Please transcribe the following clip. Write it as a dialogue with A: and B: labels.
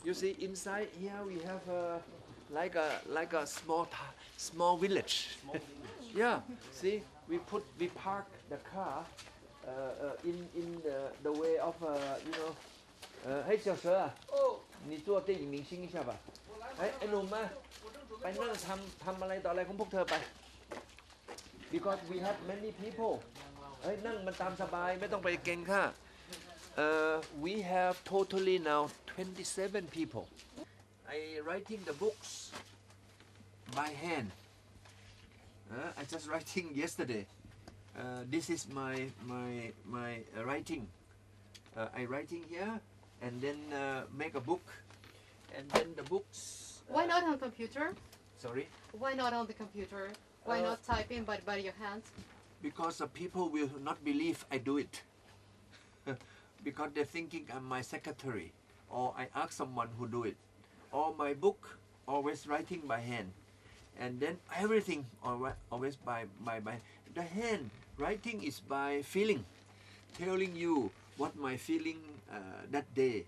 A: You see, inside here we have like a small village. Yeah. See, we park the car in the way of you know. 嘿，小蛇啊，你做电影明星一下吧。ไอ้หนุ่มมาไปนั่งทำอะไรต่ออะไรของพวกเธอไป because we have many people เฮ้ยนั่งมันตามสบายไม่ต้องไปเก่งค่ะwe have totally now 27 people I writing the books by hand I just writing yesterday this is my writing I writing here and then make a book and then the books
B: Why not on computer?
A: sorry
B: Why not on the computer? Why not typing by your hands?
A: because the people will not believe I do it because they're thinking I'm my secretary or I ask someone who do it or my book always writing by hand and then everything always by the hand writing is by feeling telling you what my feeling that day